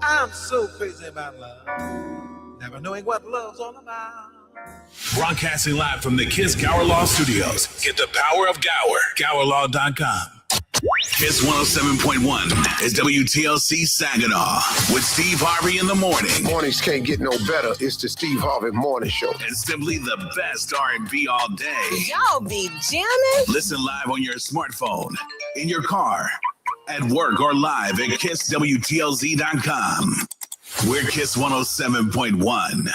I'm so crazy about love, never knowing what love's all about. Broadcasting live from the Kiss Gower Law Studios. Get the power of Gower. GowerLaw.com. Kiss 107.1 is WTLC Saginaw with Steve Harvey in the morning. Mornings can't get no better. It's the Steve Harvey Morning Show. And simply the best R&B all day. Y'all be jamming. Listen live on your smartphone, in your car, at work, or live at KissWTLZ.com. We're Kiss 107.1.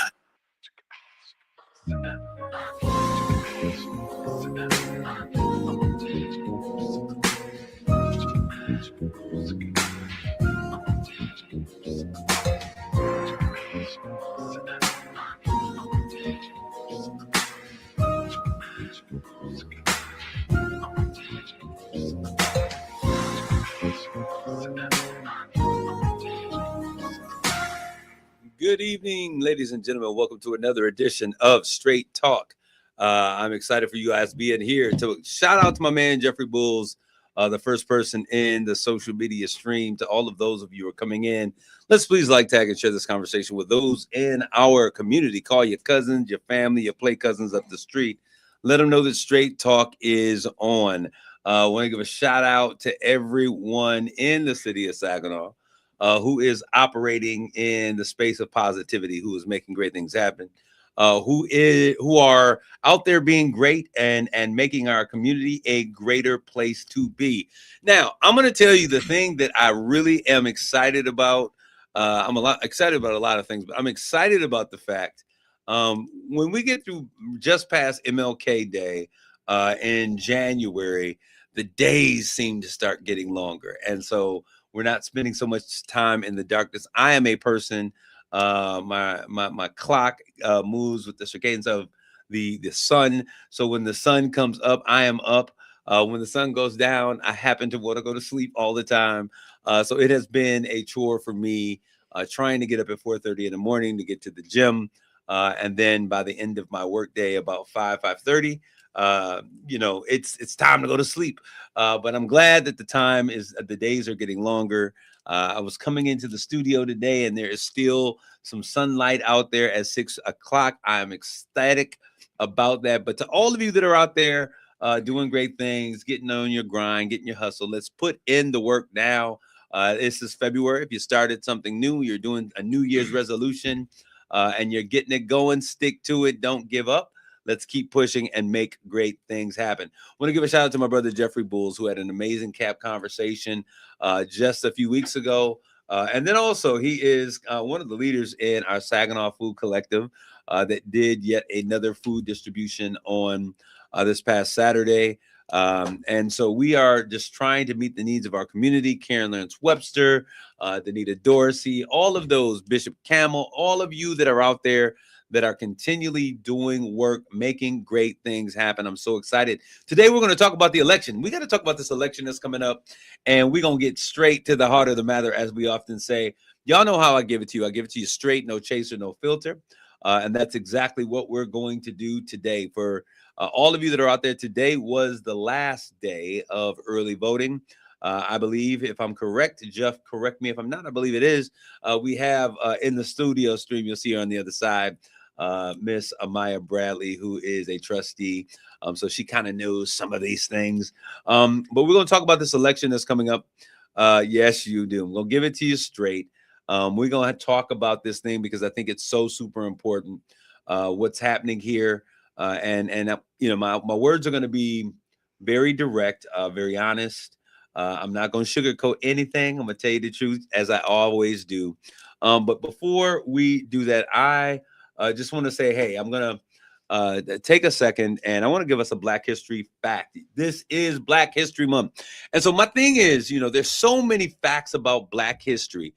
Good evening, ladies and gentlemen. Welcome to another edition of Straight Talk. I'm excited for you guys being here. To shout out to my man Jeffrey Bulls, the first person in the social media stream. To all of those of you who are coming in, let's please like, tag, and share this conversation with those in our community. Call your cousins, your family, your play cousins up the street. Let them know that Straight Talk is on. I want to give a shout out to everyone in the city of Saginaw who is operating in the space of positivity, who is making great things happen, who are out there being great and making our community a greater place to be. Now, I'm going to tell you the thing that I really am excited about. I'm excited about a lot of things, but I'm excited about the fact when we get through just past MLK Day in January, the days seem to start getting longer. And so we're not spending so much time in the darkness. I am a person, my clock moves with the circadians of the sun. So when the sun comes up, I am up. When the sun goes down, I happen to want to go to sleep all the time. So it has been a chore for me trying to get up at 4:30 in the morning to get to the gym. And then by the end of my workday, about 5:30, it's time to go to sleep. But I'm glad that the days are getting longer. I was coming into the studio today and there is still some sunlight out there at 6 o'clock. I'm ecstatic about that. But to all of you that are out there doing great things, getting on your grind, getting your hustle, let's put in the work now. This is February. If you started something new, you're doing a New Year's resolution and you're getting it going, stick to it. Don't give up. Let's keep pushing and make great things happen. I want to give a shout out to my brother, Jeffrey Bulls, who had an amazing cap conversation just a few weeks ago. And then also he is one of the leaders in our Saginaw Food Collective that did yet another food distribution on this past Saturday. And so we are just trying to meet the needs of our community. Karen Lance Webster, Danita Dorsey, all of those, Bishop Camel, all of you that are out there that are continually doing work, making great things happen. I'm so excited. Today, we're going to talk about the election. We got to talk about this election that's coming up, and we're going to get straight to the heart of the matter, as we often say. Y'all know how I give it to you. I give it to you straight, no chaser, no filter. And that's exactly what we're going to do today. For all of you that are out there, today was the last day of early voting. I believe, if I'm correct, Jeff, correct me if I'm not, I believe it is. We have in the studio stream, you'll see her on the other side, Miss Amaya Bradley, who is a trustee. So she kind of knows some of these things. But we're going to talk about this election that's coming up. Yes, you do. I'm going to give it to you straight. We're going to talk about this thing because I think it's so super important. What's happening here. My words are going to be very direct, very honest. I'm not going to sugarcoat anything. I'm going to tell you the truth, as I always do. But before we do that, I just want to say, hey, I'm going to take a second and I want to give us a Black History fact. This is Black History Month. And so my thing is, there's so many facts about Black history.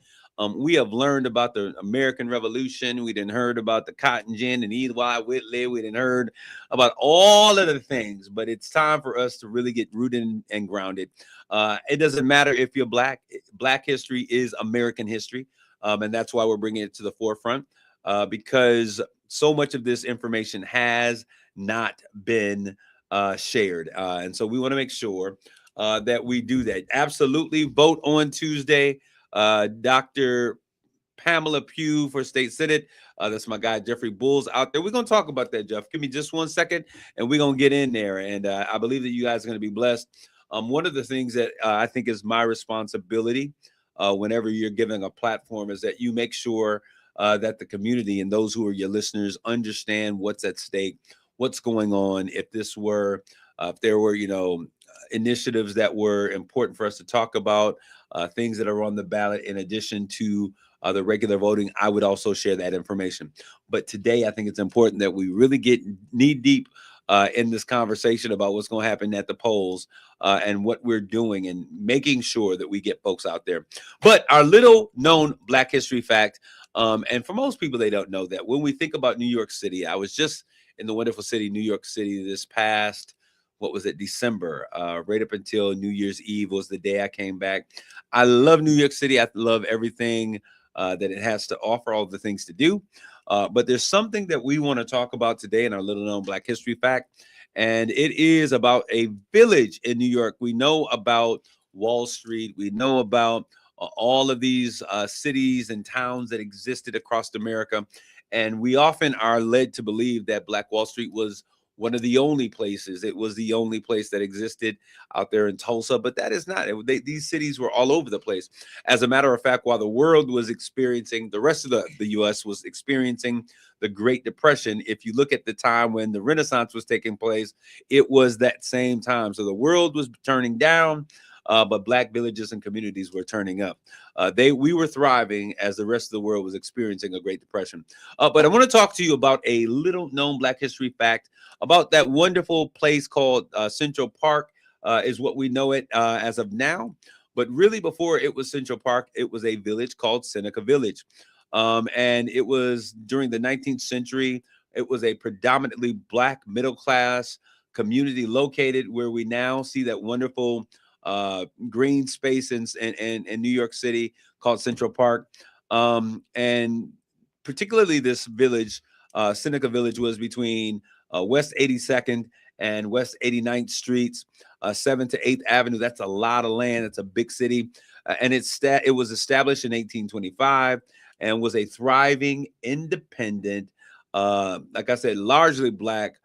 We have learned about the American Revolution. We didn't heard about the cotton gin and Eli Whitley. We didn't heard about all of the things, but it's time for us to really get rooted and grounded. It doesn't matter if you're Black. Black history is American history. And that's why we're bringing it to the forefront. Because so much of this information has not been shared. And so we want to make sure that we do that. Absolutely vote on Tuesday. Dr. Pamela Pugh for State Senate. That's my guy, Jeffrey Bulls, out there. We're going to talk about that, Jeff. Give me just 1 second, and we're going to get in there. And I believe that you guys are going to be blessed. One of the things that I think is my responsibility whenever you're giving a platform is that you make sure that the community and those who are your listeners understand what's at stake, what's going on. If there were, initiatives that were important for us to talk about, things that are on the ballot in addition to the regular voting, I would also share that information. But today, I think it's important that we really get knee deep in this conversation about what's going to happen at the polls and what we're doing and making sure that we get folks out there. But our little known Black history fact, and for most people, they don't know that when we think about New York City, I was just in the wonderful city, New York City, this past, December, right up until New Year's Eve was the day I came back. I love New York City. I love everything that it has to offer, all the things to do. But there's something that we want to talk about today in our little known Black history fact. And it is about a village in New York. We know about Wall Street. We know about all of these cities and towns that existed across America. And we often are led to believe that Black Wall Street was one of the only places. It was the only place that existed out there in Tulsa, but that is not. These cities were all over the place. As a matter of fact, while the world was experiencing, the rest of the U.S. was experiencing the Great Depression, if you look at the time when the Renaissance was taking place, it was that same time. So the world was turning down, but Black villages and communities were turning up. We were thriving as the rest of the world was experiencing a Great Depression. But I want to talk to you about a little known Black history fact about that wonderful place called Central Park, is what we know it as of now. But really, before it was Central Park, it was a village called Seneca Village. And it was during the 19th century. It was a predominantly Black middle class community located where we now see that wonderful green space in New York City called Central Park. And particularly this village, Seneca Village, was between West 82nd and West 89th Streets, 7th to 8th Avenue. That's a lot of land. It's a big city. And it was established in 1825 and was a thriving, independent, like I said, largely Black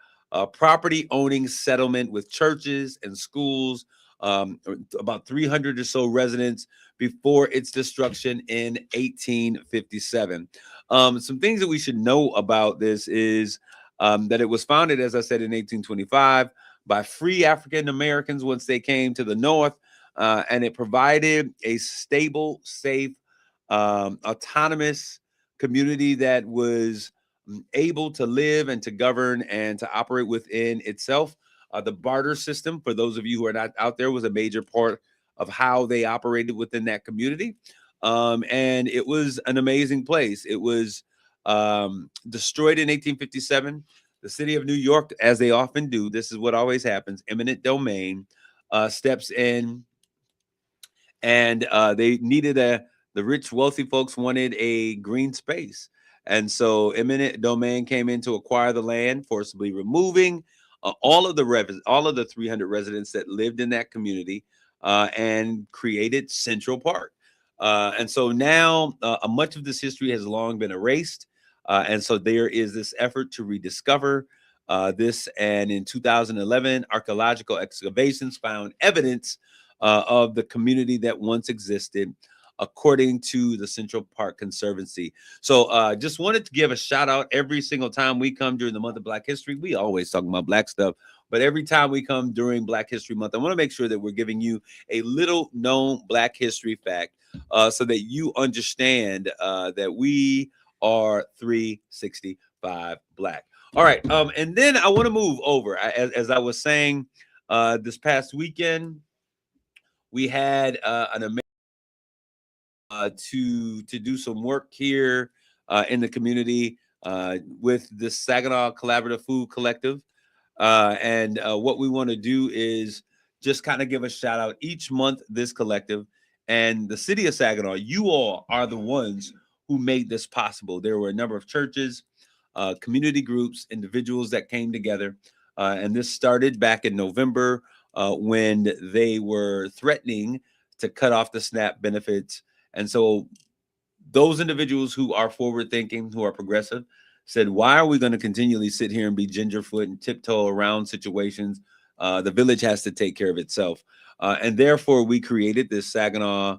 property owning settlement with churches and schools, about 300 or so residents before its destruction in 1857. Some things that we should know about this is that it was founded, as I said, in 1825 by free African Americans once they came to the North, and it provided a stable, safe, autonomous community that was able to live and to govern and to operate within itself. The barter system, for those of you who are not out there, was a major part of how they operated within that community. And it was an amazing place. It was destroyed in 1857. The city of New York, as they often do, this is what always happens, eminent domain steps in, and they needed the rich, wealthy folks wanted a green space. And so eminent domain came in to acquire the land, forcibly removing all of the 300 residents that lived in that community, and created Central Park. And so now much of this history has long been erased. And so there is this effort to rediscover this. And in 2011, archaeological excavations found evidence of the community that once existed, according to the Central Park Conservancy. So just wanted to give a shout out. Every single time we come during the month of Black History, we always talk about Black stuff, but every time we come during Black History Month, I want to make sure that we're giving you a little known Black history fact so that you understand that we are 365 Black. All right. And then I want to move over. As I was saying, this past weekend, we had an amazing to do some work here in the community with the Saginaw Collaborative Food Collective. And what we want to do is just kind of give a shout out each month, this collective and the city of Saginaw. You all are the ones who made this possible. There were a number of churches, community groups, individuals that came together. And this started back in November when they were threatening to cut off the SNAP benefits And so those individuals who are forward thinking, who are progressive, said, why are we going to continually sit here and be gingerfoot and tiptoe around situations? The village has to take care of itself. And therefore, we created this Saginaw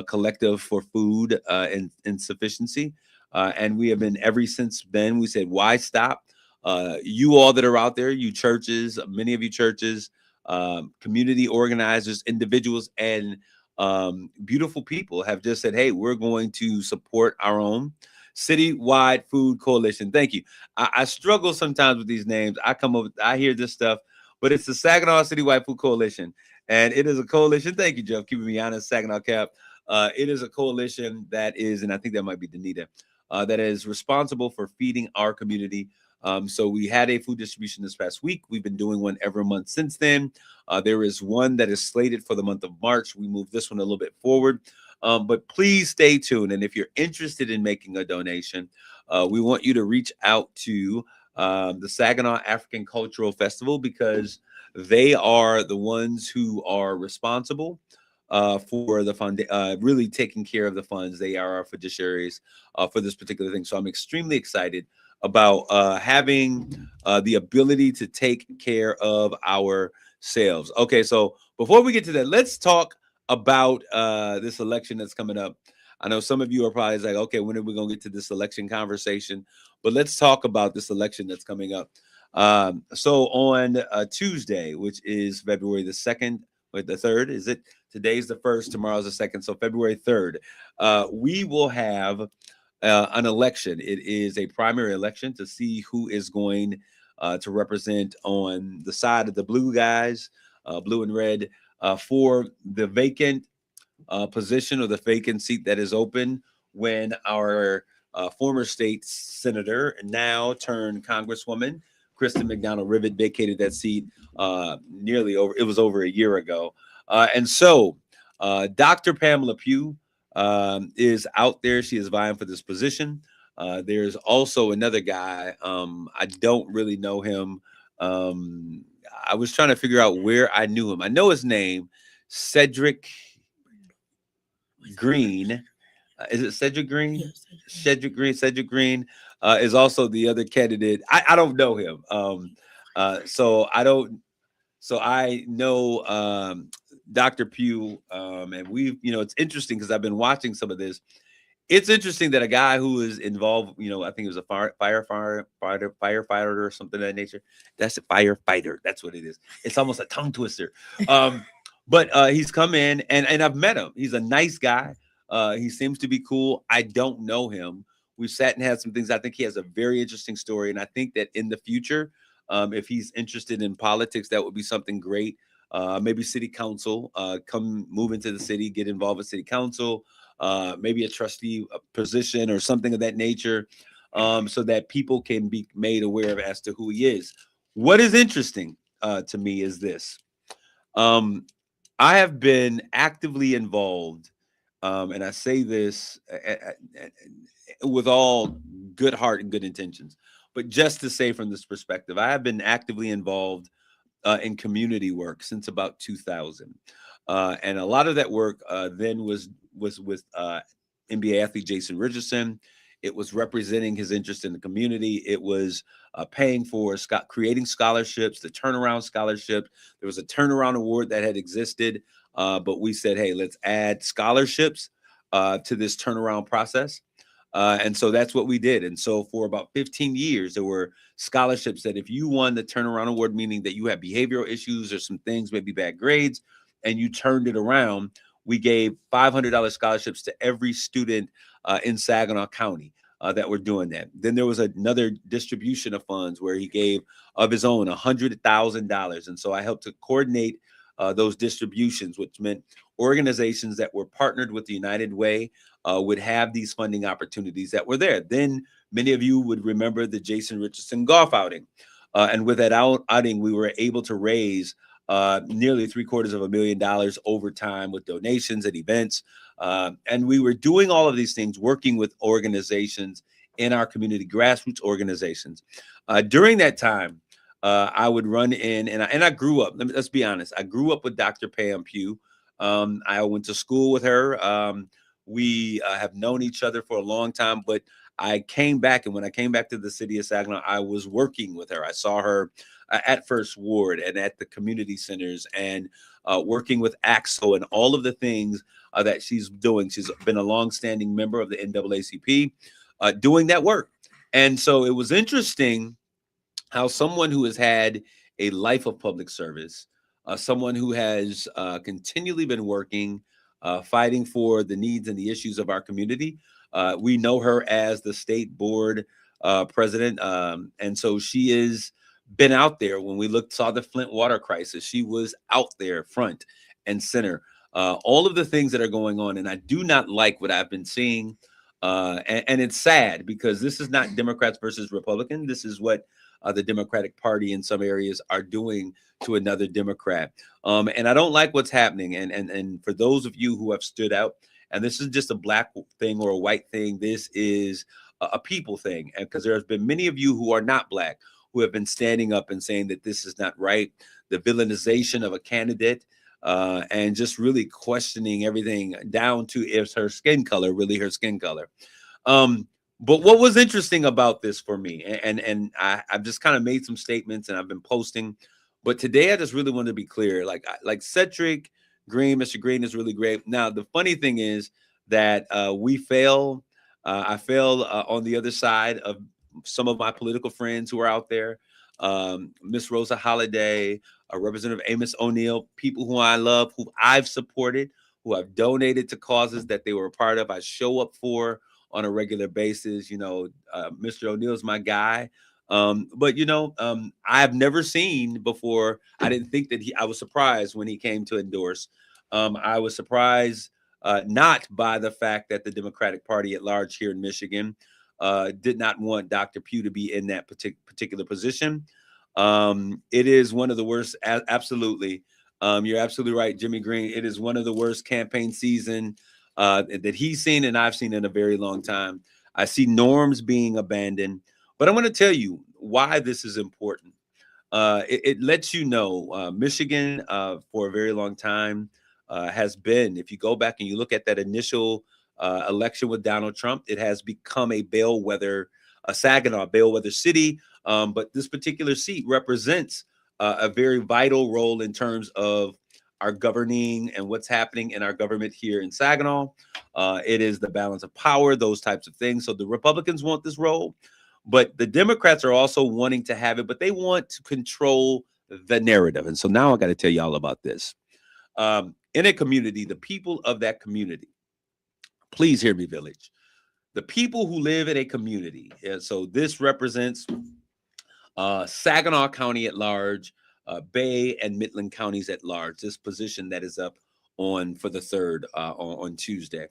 collective for food and insufficiency. And we have been, ever since then, we said, why stop? You all that are out there, you churches, many of you churches, community organizers, individuals, and beautiful people have just said, hey, we're going to support our own citywide food coalition. Thank you. I struggle sometimes with these names. I hear this stuff, but it's the Saginaw Citywide Food Coalition. And it is a coalition. Thank you, Jeff, keeping me honest, Saginaw Cap. It is a coalition that is, and I think that might be Danita, that is responsible for feeding our community. So we had a food distribution this past week. We've been doing one every month since then. There is one that is slated for the month of March. We moved this one a little bit forward. But please stay tuned. And if you're interested in making a donation, we want you to reach out to the Saginaw African Cultural Festival, because they are the ones who are responsible for the fund, really taking care of the funds. They are our fiduciaries for this particular thing. So I'm extremely excited about having the ability to take care of ourselves. Okay, so before we get to that, let's talk about this election that's coming up. I know some of you are probably like, okay, when are we going to get to this election conversation? But let's talk about this election that's coming up. So on Tuesday, which is February the 2nd, or the 3rd, is it? Today's the 1st, tomorrow's the 2nd. So February 3rd, we will have an election. It is a primary election to see who is going to represent on the side of the blue guys, blue and red, for the vacant position, or the vacant seat that is open when our former state senator, now turned Congresswoman, Kristen McDonald-Rivet, vacated that seat it was over a year ago. And so Dr. Pamela Pugh is out there. She is vying for this position. There's also another guy. I don't really know him. I was trying to figure out where I knew him. I know his name, Cedric Green. Is it Cedric Green? Yes, Cedric Green. Cedric Green is also the other candidate. I don't know him. So I know Dr. Pugh, and we've, it's interesting because I've been watching some of this. It's interesting that a guy who is involved, I think it was a firefighter or something of that nature. That's a firefighter. That's what it is. It's almost a tongue twister. But he's come in and I've met him. He's a nice guy. He seems to be cool. I don't know him. We've sat and had some things. I think he has a very interesting story. And I think that in the future, if he's interested in politics, that would be something great. Maybe city council, move into the city, get involved with city council, maybe a trustee position or something of that nature, so that people can be made aware of as to who he is. What is interesting to me is this. I have been actively involved, and I say this with all good heart and good intentions, but just to say from this perspective, I have been actively involved in community work since about 2000. And a lot of that work then was with NBA athlete Jason Richardson. It was representing his interest in the community. It was paying for creating scholarships, the turnaround scholarship. There was a turnaround award that had existed, but we said, hey, let's add scholarships to this turnaround process. And so that's what we did. And so for about 15 years, there were scholarships that if you won the turnaround award, meaning that you had behavioral issues or some things, maybe bad grades, and you turned it around, we gave $500 scholarships to every student in Saginaw County that were doing that. Then there was another distribution of funds where he gave of his own $100,000. And so I helped to coordinate those distributions, which meant organizations that were partnered with the United Way would have these funding opportunities that were there. Then many of you would remember the Jason Richardson golf outing. And with that outing, we were able to raise nearly $750,000 over time with donations and events. And we were doing all of these things, working with organizations in our community, grassroots organizations. During that time, I would run in, and I grew up, let's be honest, I grew up with Dr. Pam Pugh. I went to school with her. We have known each other for a long time, but I came back, and when I came back to the city of Saginaw, I was working with her. I saw her at First Ward and at the community centers, and working with AXO and all of the things that she's doing. She's been a longstanding member of the NAACP, doing that work. And so it was interesting how someone who has had a life of public service, someone who has continually been working, fighting for the needs and the issues of our community. We know her as the state board president. And so she has been out there. When we saw the Flint water crisis, she was out there front and center. All of the things that are going on. And I do not like what I've been seeing. And it's sad because this is not Democrats versus Republicans. This is what the Democratic Party in some areas are doing to another Democrat. And I don't like what's happening. And for those of you who have stood out, and this is just a black thing or a white thing, this is a people thing. And because there has been many of you who are not black who have been standing up and saying that this is not right. The villainization of a candidate, and just really questioning everything down to is her skin color, really her skin color. But what was interesting about this for me, and I've just kind of made some statements and I've been posting, but today I just really want to be clear. Like Cedric Green, Mr. Green is really great. Now, the funny thing is that we fail. I fail on the other side of some of my political friends who are out there. Miss Rosa Holiday, Representative Amos O'Neill, people who I love, who I've supported, who I've donated to causes that they were a part of. I show up for on a regular basis. Mr. O'Neill's my guy. But I've never seen before. I didn't think that I was surprised when he came to endorse. I was surprised not by the fact that the Democratic Party at large here in Michigan did not want Dr. Pugh to be in that particular position. It is one of the worst. Absolutely. You're absolutely right, Jimmy Green. It is one of the worst campaign season that he's seen and I've seen in a very long time. I see norms being abandoned, but I'm going to tell you why this is important. It lets you know Michigan for a very long time has been, if you go back and you look at that initial election with Donald Trump, it has become a bellwether, a Saginaw bellwether city. But this particular seat represents a very vital role in terms of our governing and what's happening in our government here in Saginaw. It is the balance of power, those types of things. So the Republicans want this role, but the Democrats are also wanting to have it, but they want to control the narrative. And so now I got to tell you all about this. In a community, the people of that community, please hear me, Village. The people who live in a community. So this represents Saginaw County at large, Bay and Midland counties at large, this position that is up for the 3rd on Tuesday.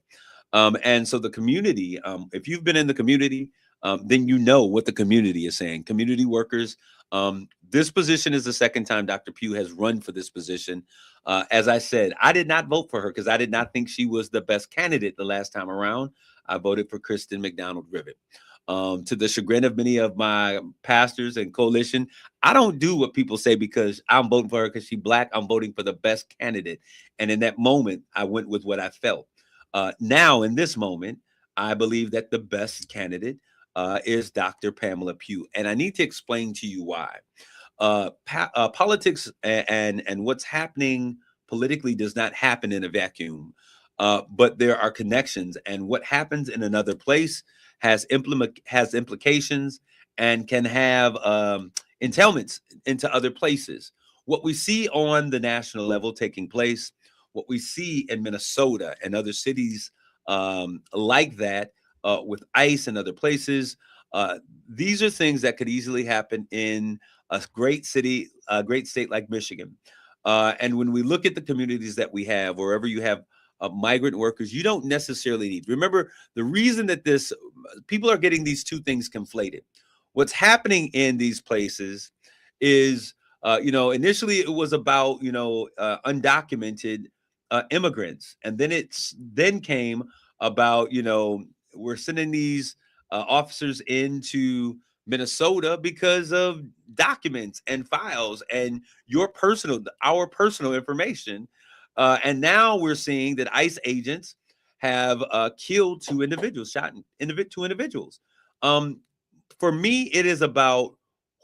And so the community, if you've been in the community, then you know what the community is saying. Community workers, this position is the second time Dr. Pugh has run for this position. As I said, I did not vote for her because I did not think she was the best candidate the last time around. I voted for Kristen McDonald-Rivet. To the chagrin of many of my pastors and coalition, I don't do what people say because I'm voting for her because she's black. I'm voting for the best candidate. And in that moment, I went with what I felt. Now, in this moment, I believe that the best candidate is Dr. Pamela Pugh. And I need to explain to you why. Politics and what's happening politically does not happen in a vacuum, but there are connections. And what happens in another place has implications and can have entailments into other places. What we see on the national level taking place, what we see in Minnesota and other cities like that with ICE and other places, these are things that could easily happen in a great city, a great state like Michigan. And when we look at the communities that we have, wherever you have migrant workers, you don't necessarily need. Remember, the reason that people are getting these two things conflated. What's happening in these places is, initially it was about, undocumented immigrants. And then came about, we're sending these officers into Minnesota because of documents and files and our personal information. And now we're seeing that ICE agents have killed two individuals, shot two individuals. For me, it is about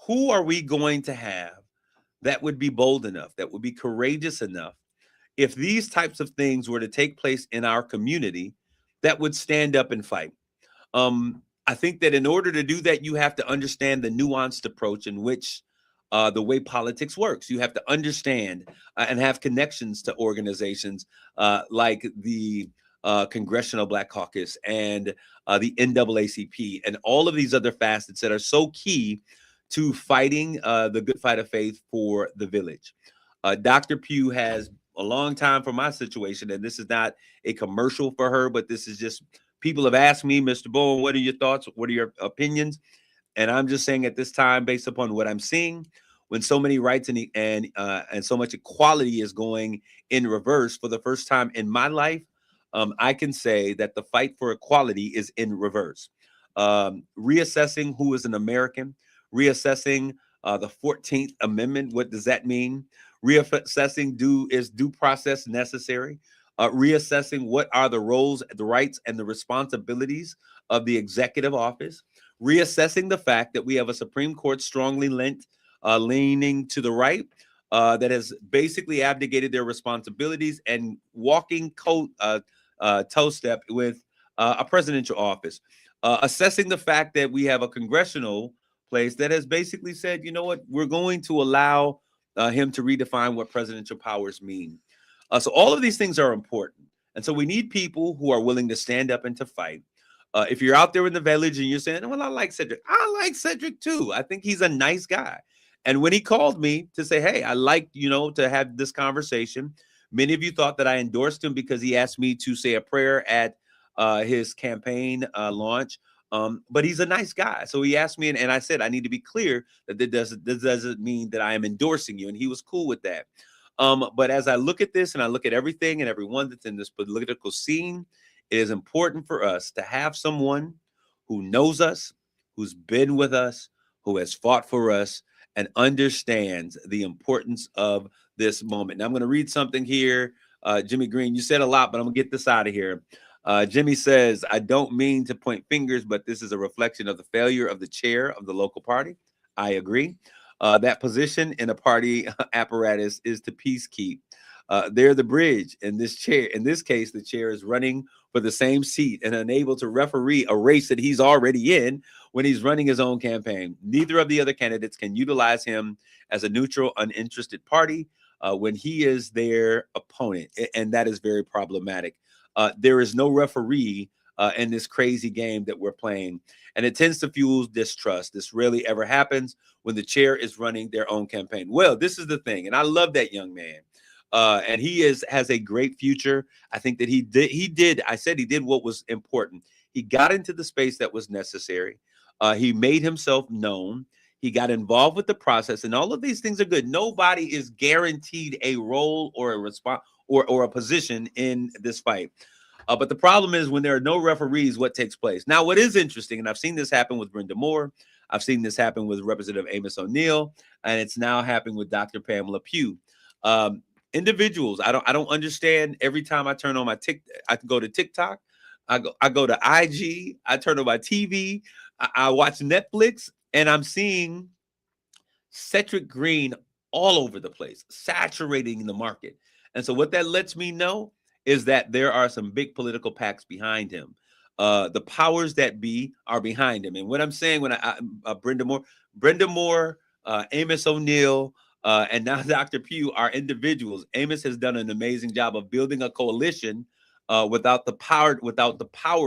who are we going to have that would be bold enough, that would be courageous enough, if these types of things were to take place in our community, that would stand up and fight. I think that in order to do that, you have to understand the nuanced approach in which the way politics works. You have to understand and have connections to organizations like the Congressional Black Caucus and the NAACP and all of these other facets that are so key to fighting the good fight of faith for the village. Dr. Pugh has a long time for my situation, and this is not a commercial for her, but this is just people have asked me, Mr. Bowen, what are your thoughts? What are your opinions? And I'm just saying at this time, based upon what I'm seeing, when so many rights and so much equality is going in reverse for the first time in my life, I can say that the fight for equality is in reverse. Reassessing who is an American, reassessing the 14th Amendment. What does that mean? Reassessing is due process necessary? Reassessing what are the roles, the rights, and the responsibilities of the executive office. Reassessing the fact that we have a Supreme Court strongly leaning to the right that has basically abdicated their responsibilities and walking toe step with a presidential office. Assessing the fact that we have a congressional place that has basically said, you know what, we're going to allow him to redefine what presidential powers mean. So all of these things are important. And so we need people who are willing to stand up and to fight. If you're out there in the village and you're saying, well, I like Cedric too. I think he's a nice guy. And when he called me to say, hey, I like, to have this conversation. Many of you thought that I endorsed him because he asked me to say a prayer at his campaign launch. But he's a nice guy. So he asked me, and I said, I need to be clear that this doesn't mean that I am endorsing you. And he was cool with that. But as I look at this and I look at everything and everyone that's in this political scene, it is important for us to have someone who knows us, who's been with us, who has fought for us, and understands the importance of this moment. Now, I'm going to read something here. Jimmy Green, you said a lot, but I'm going to get this out of here. Jimmy says, I don't mean to point fingers, but this is a reflection of the failure of the chair of the local party. I agree. That position in a party apparatus is to peacekeep. They're the bridge in this chair. In this case, the chair is running for the same seat and unable to referee a race that he's already in when he's running his own campaign. Neither of the other candidates can utilize him as a neutral, uninterested party when he is their opponent. And that is very problematic. There is no referee in this crazy game that we're playing. And it tends to fuel distrust. This rarely ever happens when the chair is running their own campaign. Well, this is the thing. And I love that young man. And he has a great future. I think that he did what was important. He got into the space that was necessary. He made himself known. He got involved with the process, and all of these things are good. Nobody is guaranteed a role or a response or a position in this fight. But the problem is when there are no referees, what takes place? Now, what is interesting, and I've seen this happen with Brenda Moore, I've seen this happen with Representative Amos O'Neill, and it's now happening with Dr. Pamela Pugh. Individuals, I don't understand. Every time I turn on I can go to TikTok, I go to IG, I turn on my TV, I watch Netflix, and I'm seeing Cedric Green all over the place, saturating the market. And so what that lets me know is that there are some big political PACs behind him. The powers that be are behind him. And what I'm saying when Brenda Moore, Amos O'Neill, and now Dr. Pugh are individuals. Amos has done an amazing job of building a coalition without the power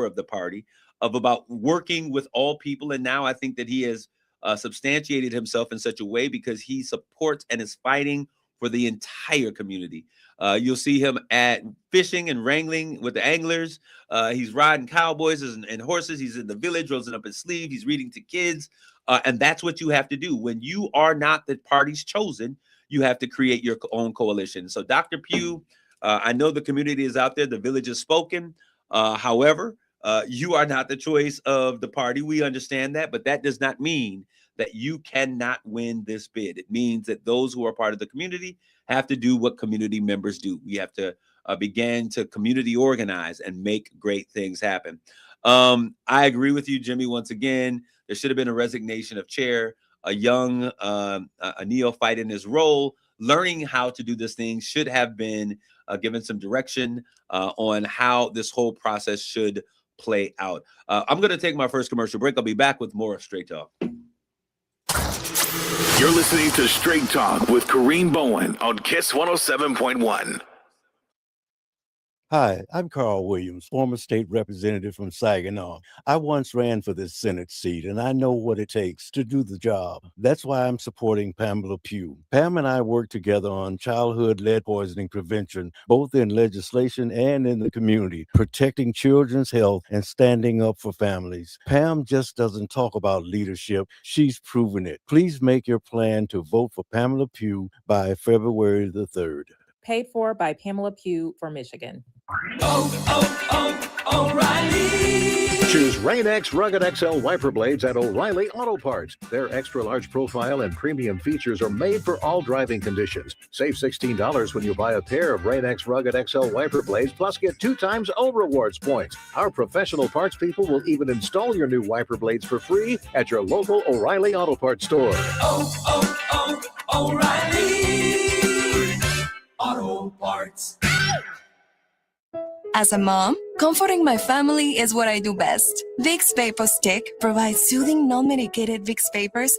of the party, of about working with all people. And now I think that he has substantiated himself in such a way because he supports and is fighting for the entire community. You'll see him at fishing and wrangling with the anglers. He's riding cowboys and horses. He's in the village, rolling up his sleeve. He's reading to kids. And that's what you have to do. When you are not the party's chosen, you have to create your own coalition. So Dr. Pugh, I know the community is out there. The village has spoken. However, you are not the choice of the party. We understand that, but that does not mean that you cannot win this bid. It means that those who are part of the community have to do what community members do. We have to began to community organize and make great things happen. I agree with you, Jimmy. Once again, there should have been a resignation of chair, a young a neophyte in his role, learning how to do this thing should have been given some direction on how this whole process should play out. I'm going to take my first commercial break. I'll be back with more of Straight Talk. You're listening to Straight Talk with Kareem Bowen on KISS 107.1. Hi, I'm Carl Williams, former state representative from Saginaw. I once ran for this Senate seat, and I know what it takes to do the job. That's why I'm supporting Pamela Pugh. Pam and I work together on childhood lead poisoning prevention, both in legislation and in the community, protecting children's health and standing up for families. Pam just doesn't talk about leadership. She's proven it. Please make your plan to vote for Pamela Pugh by February the 3rd. Paid for by Pamela Pugh for Michigan. O'Reilly. Choose Rain-X Rugged XL wiper blades at O'Reilly Auto Parts. Their extra large profile and premium features are made for all driving conditions. Save $16 when you buy a pair of Rain-X Rugged XL wiper blades, plus get 2 times O Rewards points. Our professional parts people will even install your new wiper blades for free at your local O'Reilly Auto Parts store. O'Reilly Auto Parts. As a mom, comforting my family is what I do best. Vicks Vapor Stick provides soothing, non-medicated Vicks Vapors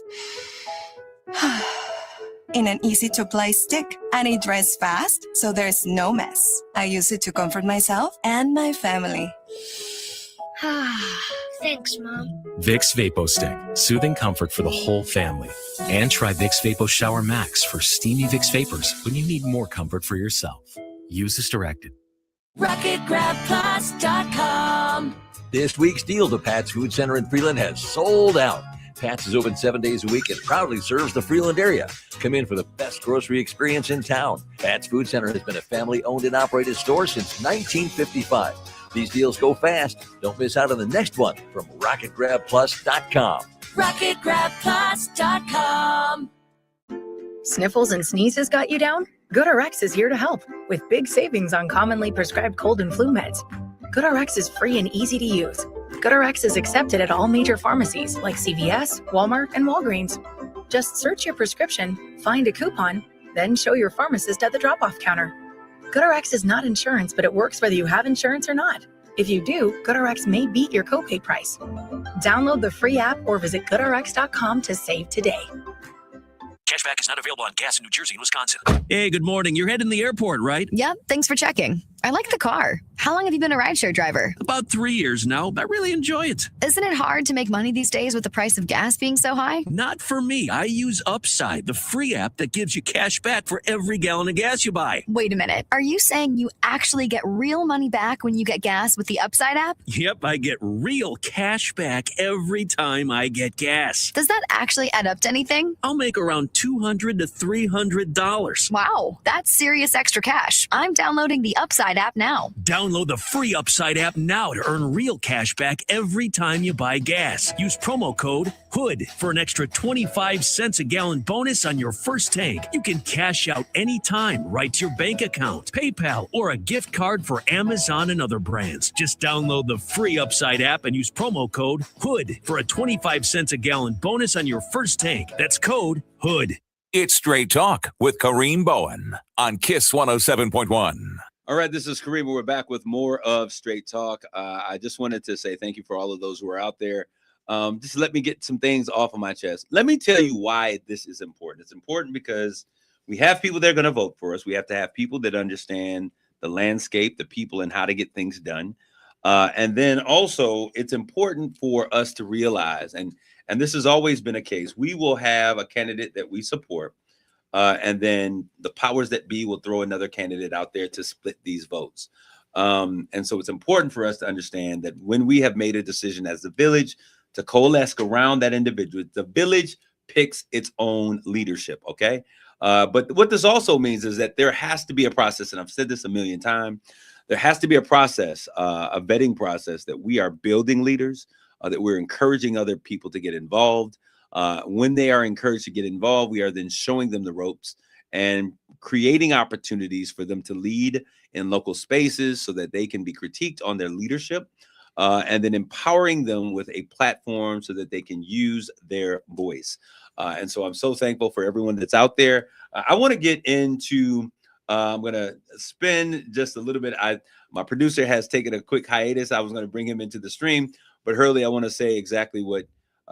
in an easy-to-apply stick, and it dries fast, so there's no mess. I use it to comfort myself and my family. Thanks, Mom. Vicks Vapo Stick, soothing comfort for the whole family. And try Vicks Vapo Shower Max for steamy Vicks Vapors when you need more comfort for yourself. Use as directed. RocketGrabPlus.com. This week's deal to Pat's Food Center in Freeland has sold out. Pat's is open 7 days a week and proudly serves the Freeland area. Come in for the best grocery experience in town. Pat's Food Center has been a family-owned and operated store since 1955. These deals go fast. Don't miss out on the next one from RocketGrabPlus.com. RocketGrabPlus.com. Sniffles and sneezes got you down? GoodRx is here to help with big savings on commonly prescribed cold and flu meds. GoodRx is free and easy to use. GoodRx is accepted at all major pharmacies like CVS, Walmart, and Walgreens. Just search your prescription, find a coupon, then show your pharmacist at the drop-off counter. GoodRx is not insurance, but it works whether you have insurance or not. If you do, GoodRx may beat your copay price. Download the free app or visit GoodRx.com to save today. Cashback is not available on gas in New Jersey and Wisconsin. Hey, good morning. You're heading to the airport, right? Yep, thanks for checking. I like the car. How long have you been a rideshare driver? About 3 years now. I really enjoy it. Isn't it hard to make money these days with the price of gas being so high? Not for me. I use Upside, the free app that gives you cash back for every gallon of gas you buy. Wait a minute. Are you saying you actually get real money back when you get gas with the Upside app? Yep, I get real cash back every time I get gas. Does that actually add up to anything? I'll make around $200 to $300. Wow, that's serious extra cash. I'm downloading the Upside app now. Download the free Upside app now to earn real cash back every time you buy gas. Use promo code HOOD for an extra 25 cents a gallon bonus on your first tank. You can cash out anytime right to your bank account, PayPal, or a gift card for Amazon and other brands. Just download the free Upside app and use promo code HOOD for a 25 cents a gallon bonus on your first tank. That's code HOOD. It's Straight Talk with Kareem Bowen on KISS 107.1. All right, this is Kareem. We're back with more of Straight Talk. I just wanted to say thank you for all of those who are out there. Just let me get some things off of my chest. Let me tell you why this is important. It's important because we have people that are going to vote for us. We have to have people that understand the landscape, the people, and how to get things done. And then also, it's important for us to realize, and this has always been a case, we will have a candidate that we support. And then the powers that be will throw another candidate out there to split these votes. And so it's important for us to understand that when we have made a decision as the village to coalesce around that individual, the village picks its own leadership, okay? But what this also means is that there has to be a process, and I've said this a million times, there has to be a process, a vetting process that we are building leaders, that we're encouraging other people to get involved. When they are encouraged to get involved, we are then showing them the ropes and creating opportunities for them to lead in local spaces so that they can be critiqued on their leadership, and then empowering them with a platform so that they can use their voice. And so I'm so thankful for everyone that's out there. I want to get into, I'm going to spend just a little bit. My producer has taken a quick hiatus. I was going to bring him into the stream, but Hurley, I want to say exactly what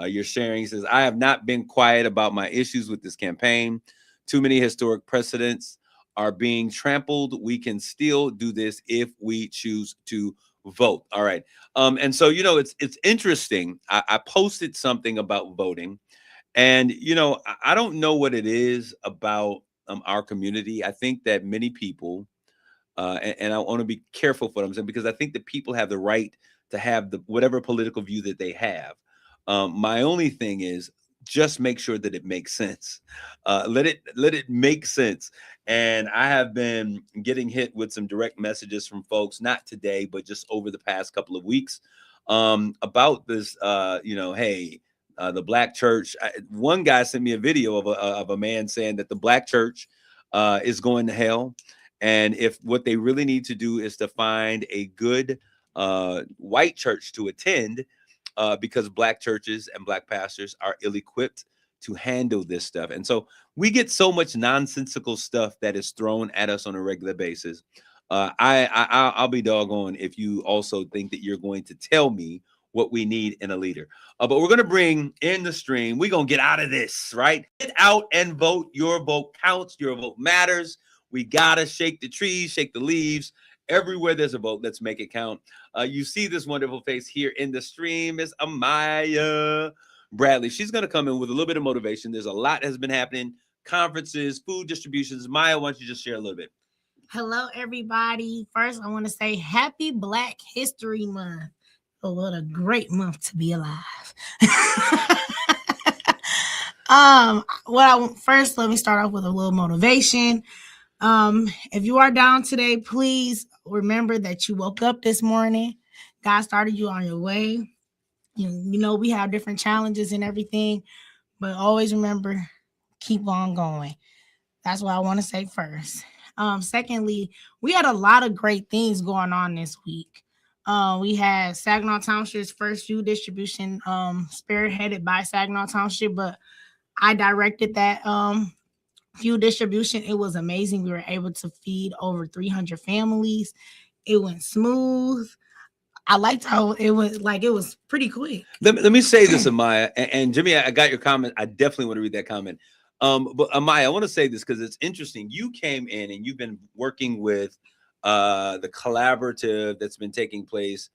you're sharing. He says, I have not been quiet about my issues with this campaign. Too many historic precedents are being trampled. We can still do this if we choose to vote. All right. And so, it's interesting. I posted something about voting, and, I don't know what it is about our community. I think that many people, and I want to be careful for what I'm saying, because I think that people have the right to have whatever political view that they have. My only thing is just make sure that it makes sense. Let it make sense. And I have been getting hit with some direct messages from folks, not today, but just over the past couple of weeks, about this, hey, the black church. One guy sent me a video of a man saying that the black church is going to hell. And if what they really need to do is to find a good white church to attend, because black churches and black pastors are ill-equipped to handle this stuff. And so we get so much nonsensical stuff that is thrown at us on a regular basis. I'll be doggone if you also think that you're going to tell me what we need in a leader. But we're going to bring in the stream. We're going to get out of this, right? Get out and vote. Your vote counts. Your vote matters. We got to shake the trees, shake the leaves. Everywhere there's a vote, let's make it count. You see this wonderful face here in the stream is Amaya Bradley. She's going to come in with a little bit of motivation. There's a lot that has been happening. Conferences, food distributions. Maya, why don't you just share a little bit? Hello, everybody. First, I want to say Happy Black History Month. Oh, what a great month to be alive. First, let me start off with a little motivation. If you are down today, please remember that you woke up this morning. God started you on your way. You know, we have different challenges and everything, but always remember, keep on going. That's what I want to say first. Secondly, we had a lot of great things going on this week. We had Saginaw Township's first food distribution, spearheaded by Saginaw Township, but I directed that food distribution. It was amazing. We were able to feed over 300 families. It went smooth. I liked how it was pretty quick. Let me say this, Amaya, and Jimmy, I got your comment. I definitely want to read that comment. But Amaya, I want to say this because it's interesting. You came in and you've been working with the collaborative that's been taking place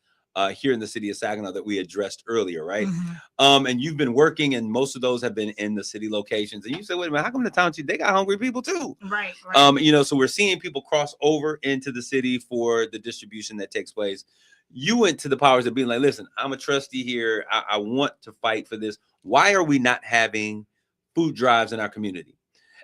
here in the city of Saginaw that we addressed earlier, right? Mm-hmm. And you've been working, and most of those have been in the city locations. And you say, wait a minute, how come the township, they got hungry people too? Right. So we're seeing people cross over into the city for the distribution that takes place. You went to the powers of being like, listen, I'm a trustee here. I want to fight for this. Why are we not having food drives in our community?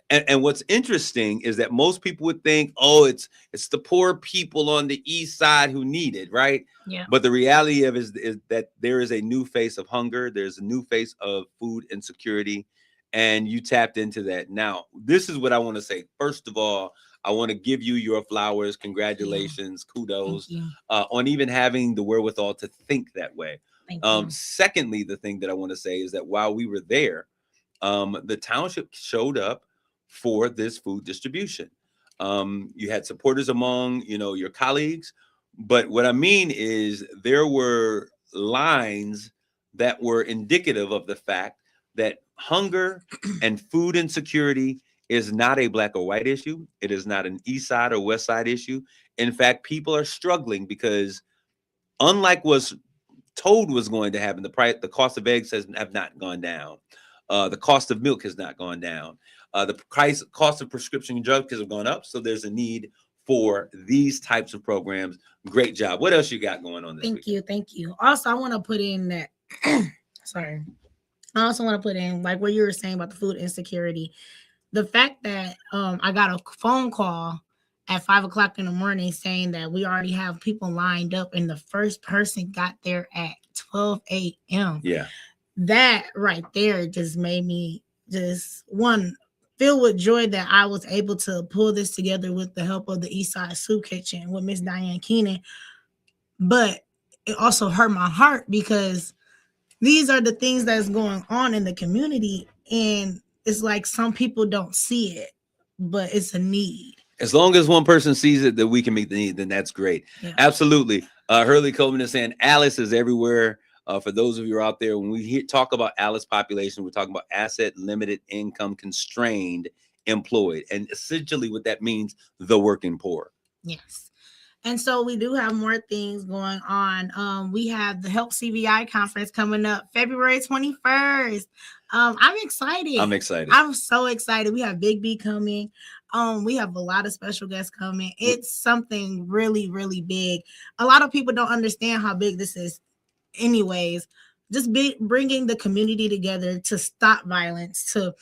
And what's interesting is that most people would think, oh, it's the poor people on the east side who need it, right? Yeah. But the reality of it is that there is a new face of hunger. There's a new face of food insecurity, and you tapped into that. Now, this is what I want to say. First of all, I want to give you your flowers. Congratulations, kudos on even having the wherewithal to think that way. Secondly, the thing that I want to say is that while we were there, the township showed up for this food distribution. You had supporters among, your colleagues, but what I mean is there were lines that were indicative of the fact that hunger and food insecurity is not a black or white issue. It is not an east side or west side issue. In fact, people are struggling because unlike what's told was going to happen, the cost of eggs have not gone down. The cost of milk has not gone down. The cost of prescription drugs have gone up. So there's a need for these types of programs. Great job. What else you got going on this week? Thank you. Also, I want to put in that, sorry. I also want to put in like what you were saying about the food insecurity. The fact that I got a phone call at 5:00 in the morning saying that we already have people lined up and the first person got there at 12 a.m. Yeah. That right there just made me filled with joy that I was able to pull this together with the help of the Eastside Soup Kitchen with Miss Diane Keenan. But it also hurt my heart because these are the things that's going on in the community, and it's like some people don't see it, but it's a need. As long as one person sees it that we can meet the need, then that's great. Yeah. Absolutely. Hurley Coleman is saying Alice is everywhere. For those of you who are out there, when we talk about Alice population, we're talking about asset limited, income constrained, employed, and essentially what that means, the working poor. Yes. And so we do have more things going on. We have the Help CVI conference coming up February 21st. I'm excited. I'm so excited. We have Big B coming. We have a lot of special guests coming. It's something really, really big. A lot of people don't understand how big this is. Anyways, just bringing the community together to stop violence, to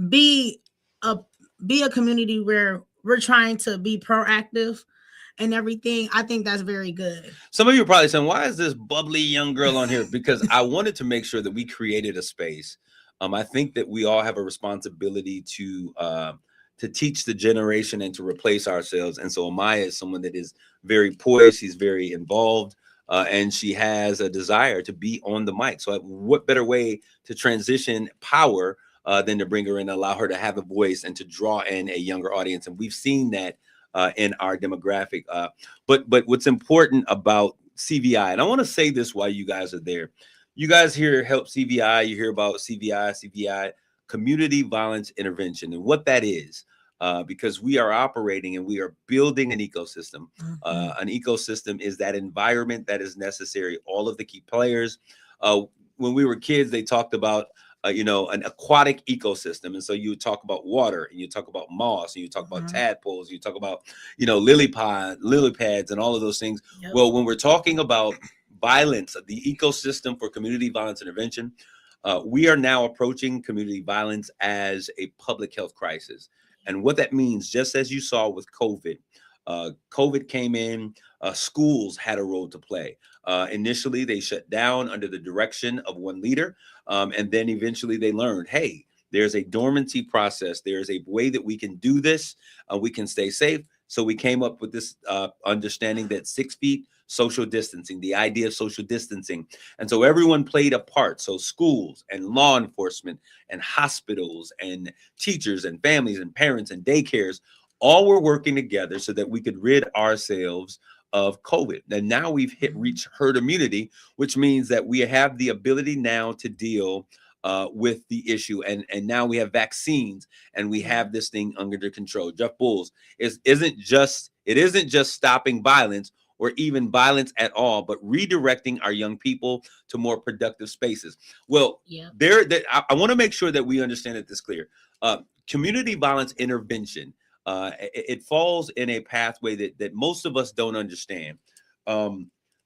be a community where we're trying to be proactive and everything. I think that's very good. Some of you are probably saying, why is this bubbly young girl on here? Because I wanted to make sure that we created a space. I think that we all have a responsibility to teach the generation and to replace ourselves. And so Amaya is someone that is very poised. She's very involved. And she has a desire to be on the mic. So what better way to transition power than to bring her in and allow her to have a voice and to draw in a younger audience. And we've seen that in our demographic. But what's important about CVI, and I want to say this while you guys are there. You guys hear Help CVI, you hear about CVI, Community Violence Intervention, and what that is. Because we are operating and we are building an ecosystem. An ecosystem is that environment that is necessary. All of the key players. When we were kids, they talked about an aquatic ecosystem, and so you would talk about water, and you talk about moss, and you talk about tadpoles, you talk about lily pads, and all of those things. Yep. Well, when we're talking about violence, the ecosystem for community violence intervention, we are now approaching community violence as a public health crisis. And what that means, just as you saw with COVID, COVID came in, schools had a role to play. Initially, they shut down under the direction of one leader. And then eventually they learned, hey, there's a dormancy process. There's a way that we can do this. We can stay safe. So we came up with this understanding that 6 feet, social distancing, the idea of social distancing. And so everyone played a part. So schools and law enforcement and hospitals and teachers and families and parents and daycares all were working together so that we could rid ourselves of COVID. And now we've reached herd immunity, which means that we have the ability now to deal with the issue. And now we have vaccines and we have this thing under control. Jeff Bulls isn't just stopping violence or even violence at all, but redirecting our young people to more productive spaces. Well, I want to make sure that we understand that this clear. Community violence intervention, it falls in a pathway that most of us don't understand.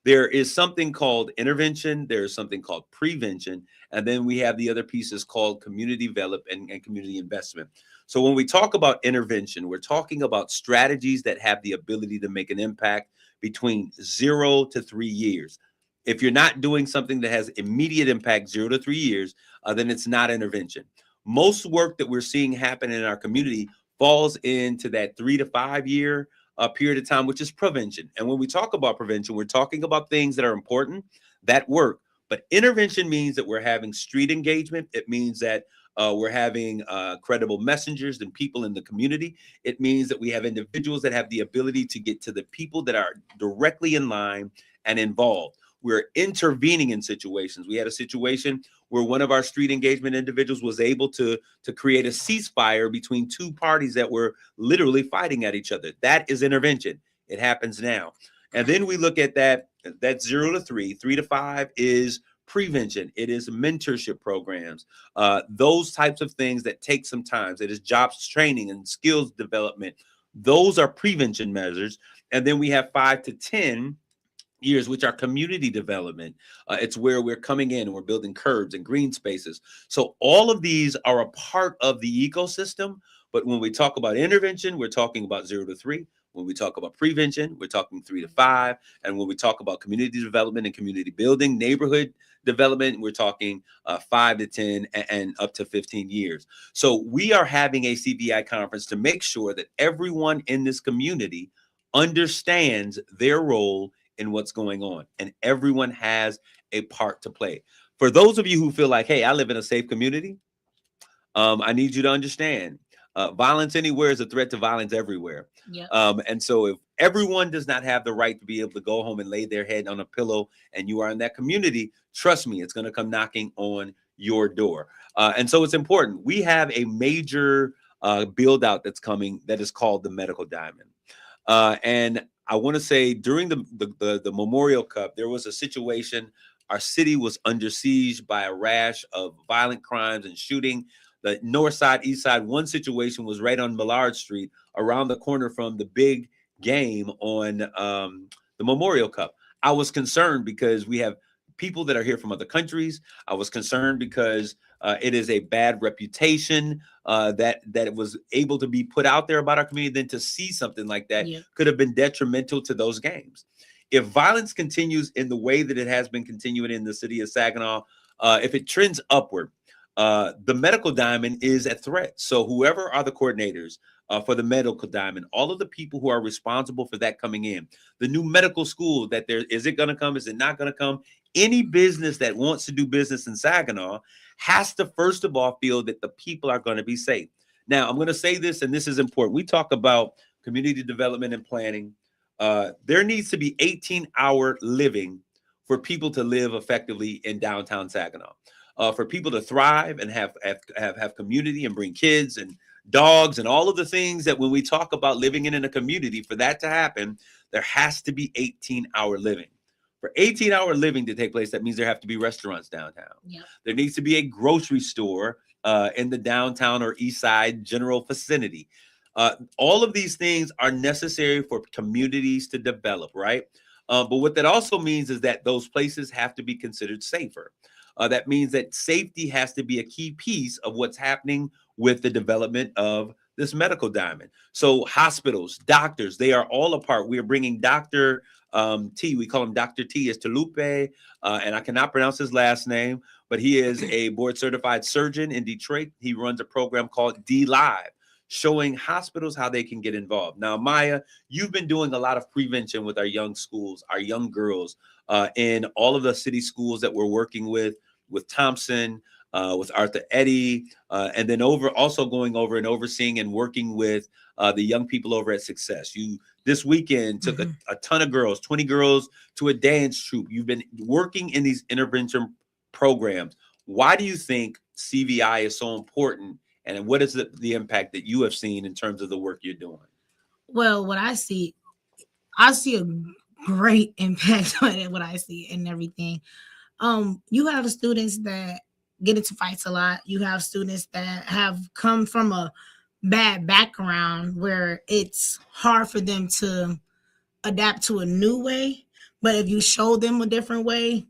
There is something called intervention, there is something called prevention, and then we have the other pieces called community development and community investment. So when we talk about intervention, we're talking about strategies that have the ability to make an impact between 0 to 3 years. If you're not doing something that has immediate impact, 0 to 3 years, then it's not intervention. Most work that we're seeing happen in our community falls into that 3 to 5 year period of time, which is prevention. And when we talk about prevention, we're talking about things that are important, that work. But intervention means that we're having street engagement. It means that we're having credible messengers and people in the community. It means that we have individuals that have the ability to get to the people that are directly in line and involved. We're intervening in situations. We had a situation where one of our street engagement individuals was able to create a ceasefire between two parties that were literally fighting at each other. That is intervention. It happens now. And then we look at that 0 to 3, 3 to 5 is prevention. It is mentorship programs, those types of things that take some time. It is jobs training and skills development. Those are prevention measures. And then we have 5 to 10 years, which are community development. It's where we're coming in and we're building curbs and green spaces. So all of these are a part of the ecosystem. But when we talk about intervention, we're talking about 0 to 3. When we talk about prevention, we're talking 3 to 5. And when we talk about community development and community building, neighborhood development, we're talking 5 to 10 and up to 15 years. So we are having a CVI conference to make sure that everyone in this community understands their role in what's going on, and everyone has a part to play. For those of you who feel like, hey, I live in a safe community, I need you to understand violence anywhere is a threat to violence everywhere. Yep. And so if everyone does not have the right to be able to go home and lay their head on a pillow and you are in that community, trust me, it's going to come knocking on your door. And so it's important. We have a major build out that's coming that is called the Medical Diamond. And I want to say during the Memorial Cup, there was a situation. Our city was under siege by a rash of violent crimes and shooting. The north side, east side. One situation was right on Millard Street, around the corner from the big game on the Memorial Cup. I was concerned because we have people that are here from other countries. I was concerned because it is a bad reputation that it was able to be put out there about our community. Then to see something like that could have been detrimental to those games. If violence continues in the way that it has been continuing in the city of Saginaw, if it trends upward, the Medical Diamond is a threat. So whoever are the coordinators for the Medical Diamond, all of the people who are responsible for that coming in, the new medical school that there is, it going to come? Is it not going to come? Any business that wants to do business in Saginaw has to first of all feel that the people are going to be safe. Now, I'm going to say this, and this is important. We talk about community development and planning. There needs to be 18-hour living for people to live effectively in downtown Saginaw. For people to thrive and have community and bring kids and dogs and all of the things that when we talk about living in a community, for that to happen, there has to be 18-hour living. For 18-hour living to take place, that means there have to be restaurants downtown. Yep. There needs to be a grocery store in the downtown or east side general vicinity. All of these things are necessary for communities to develop, right? But what that also means is that those places have to be considered safer. That means that safety has to be a key piece of what's happening with the development of this Medical Diamond. So hospitals, doctors, they are all a part. We are bringing Dr. T, we call him Dr. T, is Talupe, and I cannot pronounce his last name, but he is a board certified surgeon in Detroit. He runs a program called D Live, showing hospitals how they can get involved. Now, Maya, you've been doing a lot of prevention with our young schools, our young girls, in all of the city schools that we're working with Thompson, with Arthur Eddy, and then also going over and overseeing and working with the young people over at Success. You this weekend took a ton of girls, 20 girls to a dance troupe. You've been working in these intervention programs. Why do you think CVI is so important? And what is the impact that you have seen in terms of the work you're doing? Well, what I see a great impact on it, what I see and everything. You have students that get into fights a lot. You have students that have come from a bad background where it's hard for them to adapt to a new way. But if you show them a different way,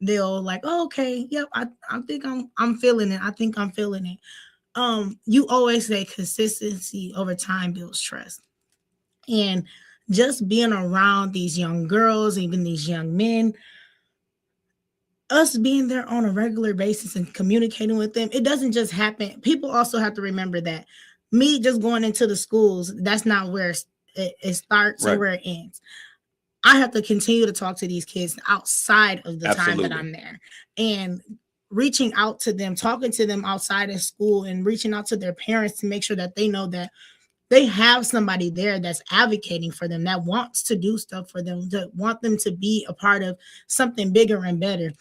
they'll like, oh, okay, yep, I think I'm feeling it. I think I'm feeling it. You always say consistency over time builds trust. And just being around these young girls, even these young men, us being there on a regular basis and communicating with them, it doesn't just happen. People also have to remember that me just going into the schools, that's not where it starts or where it ends. I have to continue to talk to these kids outside of the time that I'm there, and reaching out to them, talking to them outside of school, and reaching out to their parents to make sure that they know that they have somebody there that's advocating for them, that wants to do stuff for them, that want them to be a part of something bigger and better.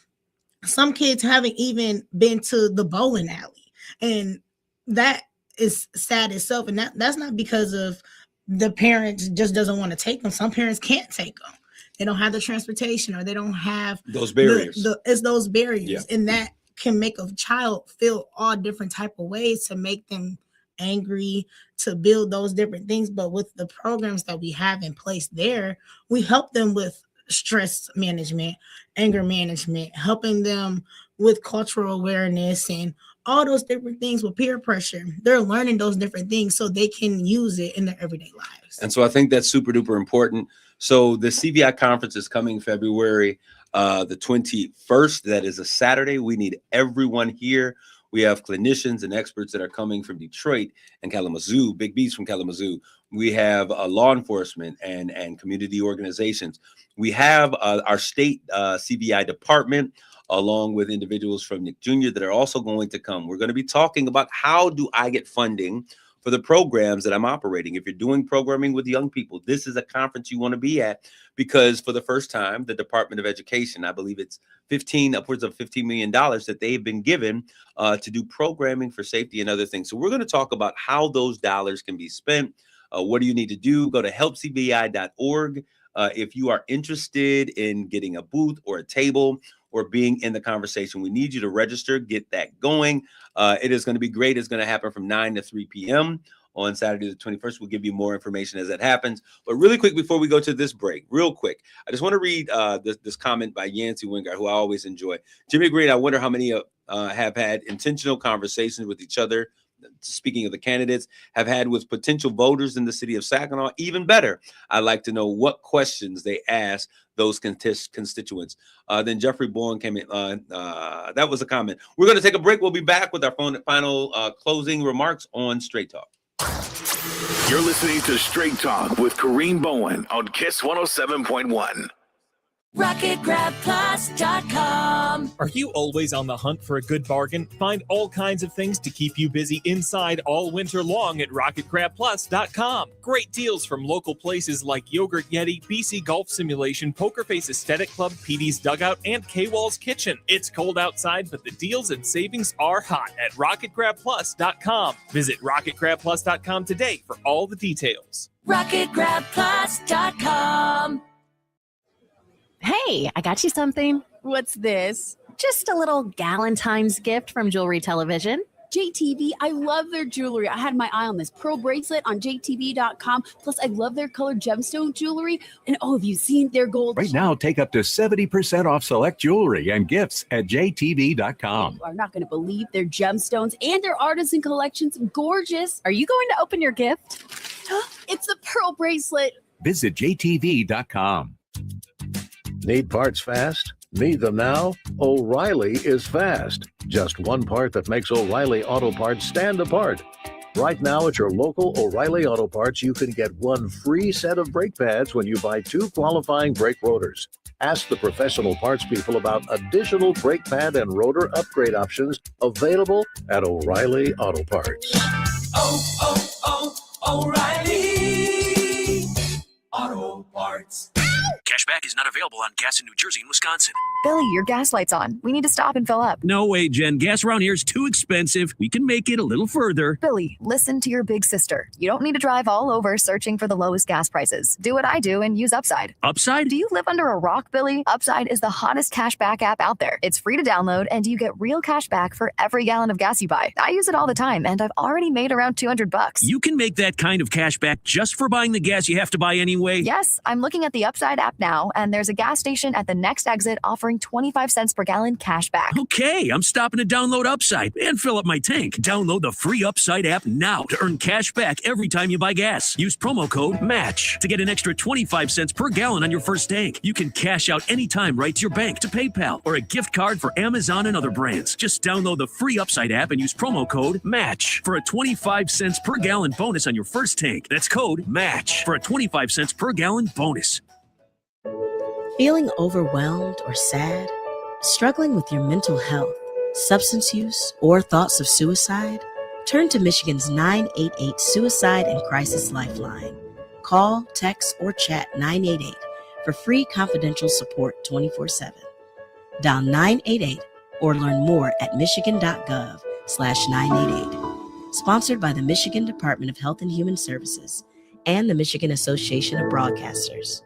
Some kids haven't even been to the bowling alley, and that is sad itself. And that's not because of the parents just doesn't want to take them. Some parents can't take them. They don't have the transportation, or they don't have those barriers. It's those barriers, and that can make a child feel all different type of ways to make them angry, to build those different things. But with the programs that we have in place there, we help them with stress management, anger management, helping them with cultural awareness and all those different things with peer pressure. They're learning those different things so they can use it in their everyday lives. And so I think that's super duper important. So the CVI conference is coming February the 21st. That is a Saturday. We need everyone here. We have clinicians and experts that are coming from Detroit and Kalamazoo, Big B's from Kalamazoo. We have law enforcement and community organizations. We have our state CVI department, along with individuals from Nick Jr. that are also going to come. We're going to be talking about how do I get funding for the programs that I'm operating. If you're doing programming with young people, this is a conference you want to be at, because for the first time, the Department of Education, I believe it's upwards of $15 million that they've been given to do programming for safety and other things. So we're going to talk about how those dollars can be spent. What do you need to do? Go to helpcbi.org. If you are interested in getting a booth or a table or being in the conversation, we need you to register, get that going. It is going to be great. It's going to happen from 9 to 3 p.m. on Saturday the 21st. We'll give you more information as that happens. But really quick, before we go to this break, real quick, I just want to read this comment by Yancey Wingard, who I always enjoy. Jimmy Green, I wonder how many have had intentional conversations with each other, speaking of the candidates, have had with potential voters in the city of Saginaw. Even better, I'd like to know what questions they ask those constituents. Then Jeffrey Bowen came in. That was a comment. We're going to take a break. We'll be back with our final closing remarks on Straight Talk. You're listening to Straight Talk with Kareem Bowen on Kiss 107.1. RocketGrabPlus.com. Are you always on the hunt for a good bargain? Find all kinds of things to keep you busy inside all winter long at RocketGrabPlus.com. Great deals from local places like Yogurt Yeti, BC Golf Simulation, Poker Face Aesthetic Club, PD's Dugout, and K-Wall's Kitchen. It's cold outside, but the deals and savings are hot at RocketGrabPlus.com. Visit RocketGrabPlus.com today for all the details. RocketGrabPlus.com. Hey, I got you something. What's this? Just a little Galentine's gift from Jewelry Television. JTV, I love their jewelry. I had my eye on this pearl bracelet on JTV.com. Plus, I love their colored gemstone jewelry. And have you seen their gold? Right now, take up to 70% off select jewelry and gifts at JTV.com. You are not going to believe their gemstones and their artisan collections. Gorgeous. Are you going to open your gift? It's the pearl bracelet. Visit JTV.com. Need parts fast? Need them now? O'Reilly is fast. Just one part that makes O'Reilly Auto Parts stand apart. Right now at your local O'Reilly Auto Parts, you can get one free set of brake pads when you buy 2 qualifying brake rotors. Ask the professional parts people about additional brake pad and rotor upgrade options available at O'Reilly Auto Parts. O'Reilly Auto Parts. Cashback is not available on gas in New Jersey and Wisconsin. Billy, your gas light's on. We need to stop and fill up. No way, Jen. Gas around here is too expensive. We can make it a little further. Billy, listen to your big sister. You don't need to drive all over searching for the lowest gas prices. Do what I do and use Upside. Upside? Do you live under a rock, Billy? Upside is the hottest cashback app out there. It's free to download, and you get real cash back for every gallon of gas you buy. I use it all the time, and I've already made around $200. You can make that kind of cash back just for buying the gas you have to buy anyway? Yes, I'm looking at the Upside app now, and there's a gas station at the next exit offering 25 cents per gallon cash back. Okay, I'm stopping to download Upside and fill up my tank. Download the free Upside app now to earn cash back every time you buy gas. Use promo code MATCH to get an extra 25 cents per gallon on your first tank. You can cash out anytime right to your bank, to PayPal, or a gift card for Amazon and other brands. Just download the free Upside app and use promo code MATCH for a 25 cents per gallon bonus on your first tank. That's code MATCH for a 25 cents per gallon bonus. Feeling overwhelmed or sad? Struggling with your mental health, substance use, or thoughts of suicide? Turn to Michigan's 988 Suicide and Crisis Lifeline. Call, text, or chat 988 for free confidential support 24/7. Dial 988 or learn more at michigan.gov/988. Sponsored by the Michigan Department of Health and Human Services and the Michigan Association of Broadcasters.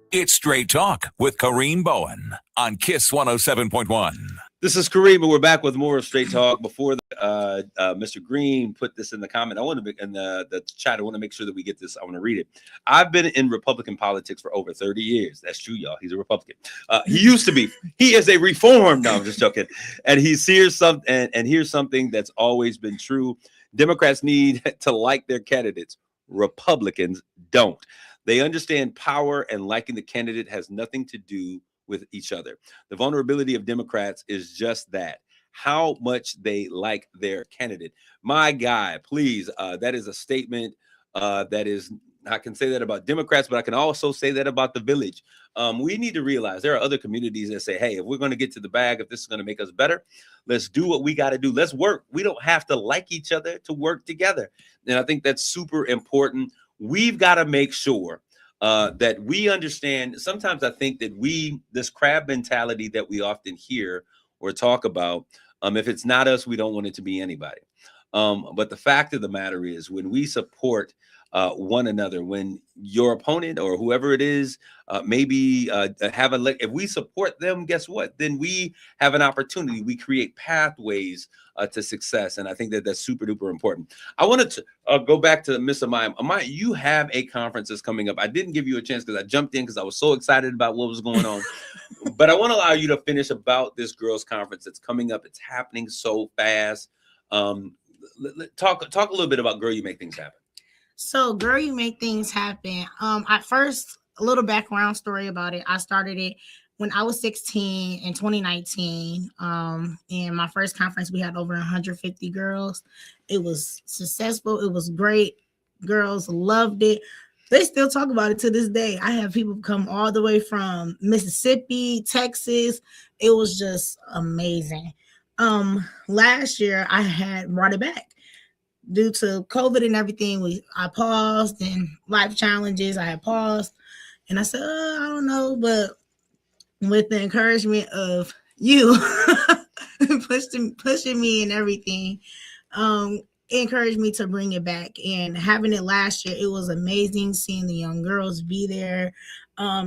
It's Straight Talk with Kareem Bowen on Kiss 107.1. This is Kareem, and we're back with more of Straight Talk. Before Mr. Green put this in the comment, I want to in the chat. I want to make sure that we get this. I want to read it. I've been in Republican politics for over 30 years. That's true, y'all. He's a Republican. He used to be. He is a reform. No, I'm just joking. And here's something that's always been true. Democrats need to like their candidates. Republicans don't. They understand power, and liking the candidate has nothing to do with each other. The vulnerability of Democrats is just that, how much they like their candidate. My guy, please, that is a statement that is, I can say that about Democrats, but I can also say that about the village. We need to realize there are other communities that say, hey, if we're going to get to the bag, if this is going to make us better, let's do what we got to do. Let's work. We don't have to like each other to work together. And I think that's super important. We've got to make sure that we understand. Sometimes I think that this crab mentality that we often hear or talk about, if it's not us, we don't want it to be anybody. But the fact of the matter is, when we support one another, when your opponent or whoever it is, if we support them, guess what? Then we have an opportunity. We create pathways to success. And I think that that's super duper important. I wanted to go back to Miss Amaya. Amaya, you have a conference that's coming up. I didn't give you a chance because I jumped in because I was so excited about what was going on. But I want to allow you to finish about this girls' conference that's coming up. It's happening so fast. Talk a little bit about Girl You Make Things Happen. So Girl You Make Things Happen. At first, a little background story about it. I started it when I was 16 in 2019. And my first conference, we had over 150 girls. It was successful. It was great. Girls loved it. They still talk about it to this day. I have people come all the way from Mississippi, Texas. It was just amazing. Last year I had brought it back. Due to COVID and everything, I paused, and life challenges, I had paused. And I said, I don't know, but with the encouragement of you pushing me and everything, it encouraged me to bring it back. And having it last year, it was amazing seeing the young girls be there,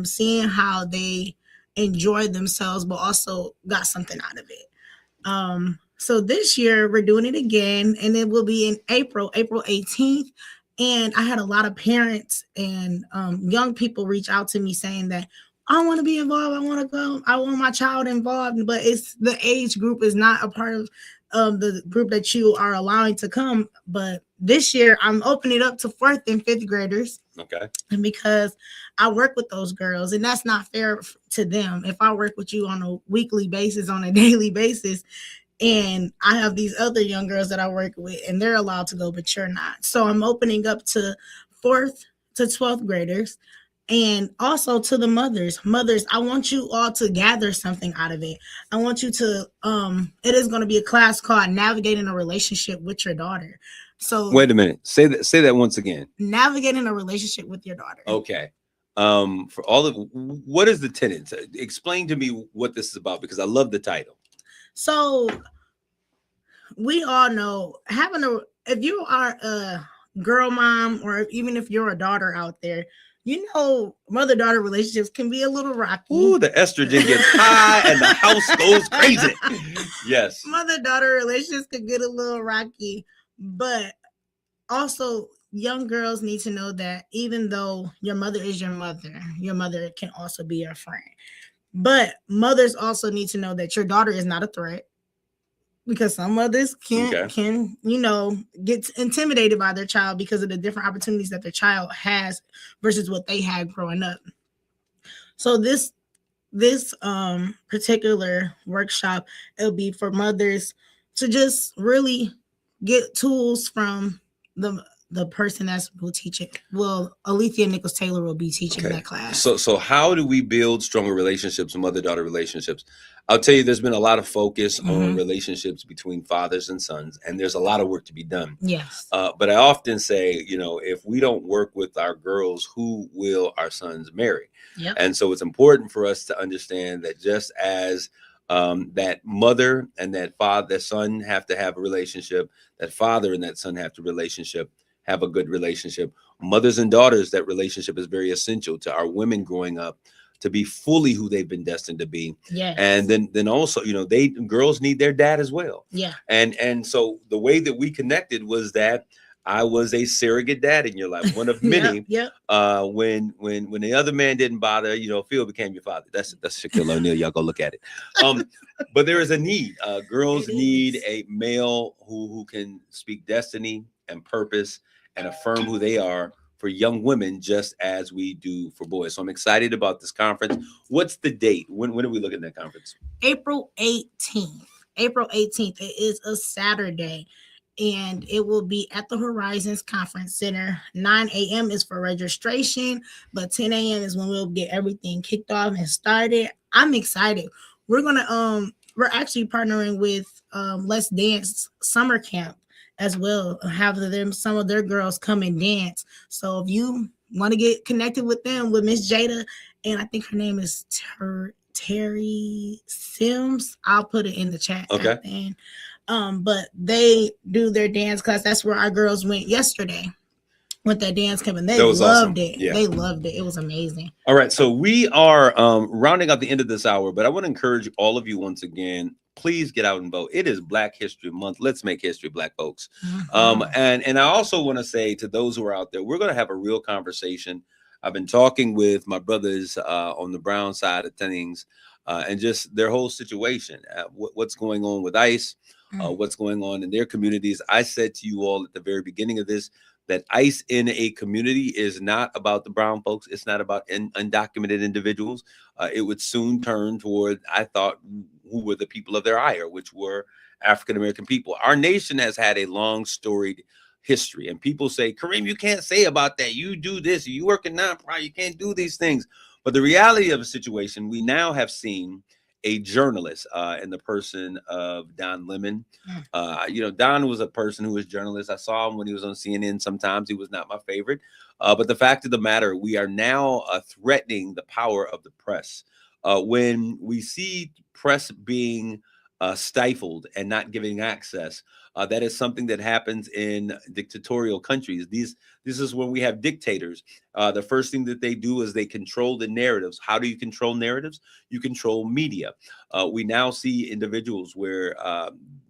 seeing how they enjoyed themselves, but also got something out of it. So this year we're doing it again, and it will be in April 18th. And I had a lot of parents and young people reach out to me saying that I want to be involved. I want to go. I want my child involved, but it's the age group is not a part of the group that you are allowing to come. But this year I'm opening it up to 4th and 5th graders. Okay. And because I work with those girls, and that's not fair to them. If I work with you on a weekly basis, on a daily basis, and I have these other young girls that I work with, and they're allowed to go, but you're not. So I'm opening up to 4th to 12th graders, and also to the mothers. Mothers, I want you all to gather something out of it. I want you to, it is going to be a class called Navigating a Relationship with Your Daughter. So wait a minute. Say that once again. Navigating a relationship with your daughter. Okay. For all of, what is the tenets? Explain to me what this is about, because I love the title. So we all know if you are a girl mom, or even if you're a daughter out there, you know, mother-daughter relationships can be a little rocky. Ooh, the estrogen gets high and the house goes crazy. Yes. Mother-daughter relationships can get a little rocky, but also young girls need to know that even though your mother is your mother can also be your friend. But mothers also need to know that your daughter is not a threat, because some mothers can get intimidated by their child because of the different opportunities that their child has versus what they had growing up. So this particular workshop, it'll be for mothers to just really get tools from the person that's will teach it. Well, Alethea Nichols Taylor will be teaching that class. So how do we build stronger relationships, mother-daughter relationships? I'll tell you, there's been a lot of focus on relationships between fathers and sons, and there's a lot of work to be done. Yes. But I often say, if we don't work with our girls, who will our sons marry? Yep. And so it's important for us to understand that just as that mother and that son have to have a relationship, that father and that son have a good relationship. Mothers and daughters, that relationship is very essential to our women growing up to be fully who they've been destined to be. Yes. And then also, girls need their dad as well. Yeah. And so the way that we connected was that I was a surrogate dad in your life, one of many. Yep. When the other man didn't bother, Phil became your father. That's Shaquille O'Neal. Y'all go look at it. But there is a need. Girls need a male who can speak destiny and purpose and affirm who they are for young women, just as we do for boys. So I'm excited about this conference. What's the date? When are we looking at that conference? April 18th. April 18th. It is a Saturday. And it will be at the Horizons Conference Center. 9 a.m. is for registration, but 10 a.m. is when we'll get everything kicked off and started. I'm excited. We're actually partnering with Let's Dance Summer Camp as well. Have some of their girls come and dance. So if you want to get connected with them, with Miss Jada, and I think her name is Terry Sims, I'll put it in the chat. Okay. But they do their dance class. That's where our girls went yesterday with that dance camp, and they loved awesome. it. Yeah. They loved it. It was amazing. All right, so we are rounding out the end of this hour, but I want to encourage all of you once again, please get out and vote. It is Black History Month. Let's make history, Black folks. And I also want to say to those who are out there, we're going to have a real conversation. I've been talking with my brothers on the Brown side of things and just their whole situation, what's going on with ICE. What's going on in their communities. I said to you all at the very beginning of this that ICE in a community is not about the brown folks. It's not about undocumented individuals. It would soon turn toward, I thought, who were the people of their ire, which were African-American people. Our nation has had a long storied history, and people say, Kareem, you can't say about that. You do this, you work in nonprofit, you can't do these things. But the reality of the situation, we now have seen a journalist in the person of Don Lemon. Don was a person who was a journalist. I saw him when he was on CNN. Sometimes he was not my favorite. But the fact of the matter, we are now threatening the power of the press. When we see press being stifled and not giving access, that is something that happens in dictatorial countries. This is when we have dictators. The first thing that they do is they control the narratives. How do you control narratives? You control media. We now see individuals where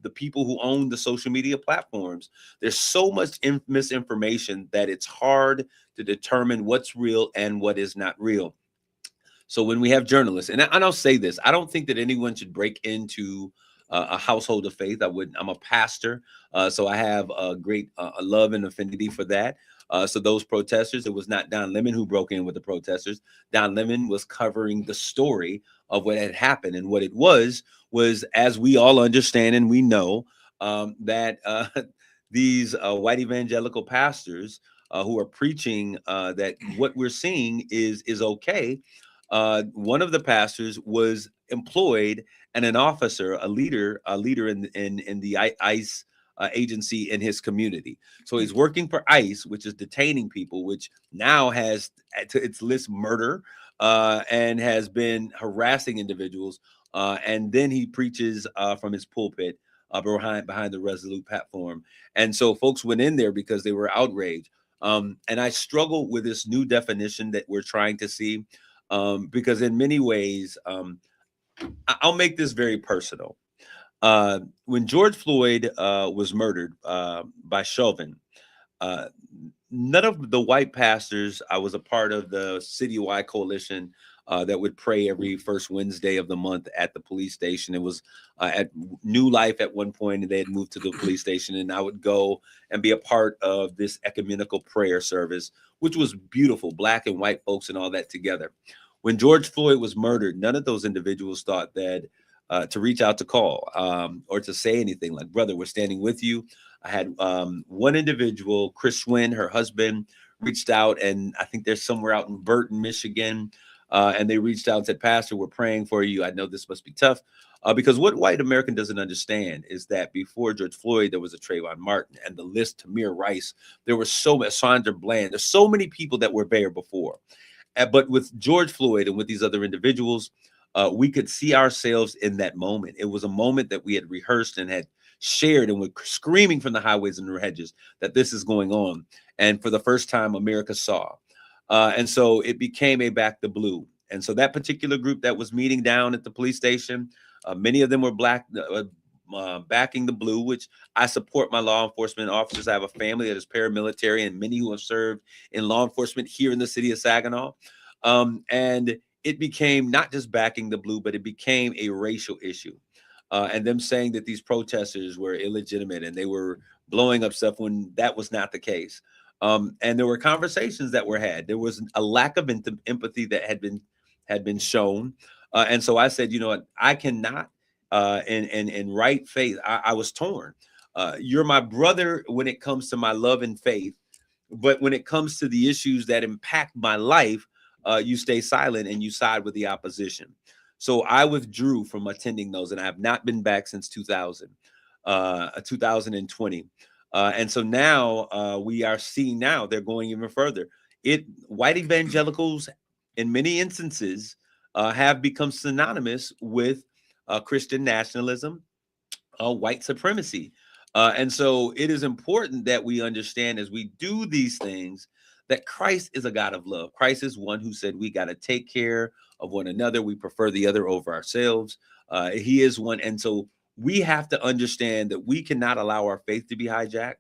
the people who own the social media platforms, there's so much misinformation that it's hard to determine what's real and what is not real. So when we have journalists, and I'll say this, I don't think that anyone should break into a household of faith. I'm a pastor, so I have a great love and affinity for that. So those protesters, it was not Don Lemon who broke in with the protesters. Don Lemon was covering the story of what had happened, and what it was, as we all understand and we know, that these white evangelical pastors who are preaching that what we're seeing is okay. One of the pastors was employed and an officer, a leader in the ICE agency in his community. So he's working for ICE, which is detaining people, which now has to its list murder and has been harassing individuals. And then he preaches from his pulpit behind the Resolute platform. And so folks went in there because they were outraged. And I struggle with this new definition that we're trying to see. Because in many ways, I'll make this very personal. When George Floyd was murdered by Chauvin, none of the white pastors, I was a part of the citywide coalition that would pray every first Wednesday of the month at the police station. It was at New Life at one point, and they had moved to the police station, and I would go and be a part of this ecumenical prayer service, which was beautiful, Black and white folks and all that together. When George Floyd was murdered, none of those individuals thought that to reach out to call or to say anything like, brother, we're standing with you. I had one individual, Chris Schwinn, her husband, reached out, and I think they're somewhere out in Burton, Michigan. And they reached out and said, Pastor, we're praying for you. I know this must be tough. Because what white American doesn't understand is that before George Floyd, there was a Trayvon Martin, and the list, Tamir Rice, there were so many, Sandra Bland, there's so many people that were there before. But with George Floyd and with these other individuals, we could see ourselves in that moment. It was a moment that we had rehearsed and had shared and were screaming from the highways and the hedges that this is going on. And for the first time, America saw. And so it became a Back the Blue. And so that particular group that was meeting down at the police station, many of them were black, backing the blue, which I support my law enforcement officers. I have a family that is paramilitary and many who have served in law enforcement here in the city of Saginaw. And it became not just backing the blue, but it became a racial issue. And them saying that these protesters were illegitimate and they were blowing up stuff when that was not the case. And there were conversations that were had. There was a lack of empathy that had been shown. And so I said, you know what, I cannot, in right faith, I was torn. You're my brother when it comes to my love and faith, but when it comes to the issues that impact my life, you stay silent and you side with the opposition. So I withdrew from attending those, and I have not been back since 2020. And so now we are seeing now they're going even further. White evangelicals, in many instances, have become synonymous with Christian nationalism, white supremacy. And so it is important that we understand as we do these things that Christ is a God of love. Christ is one who said we got to take care of one another. We prefer the other over ourselves. He is one. And so we have to understand that we cannot allow our faith to be hijacked.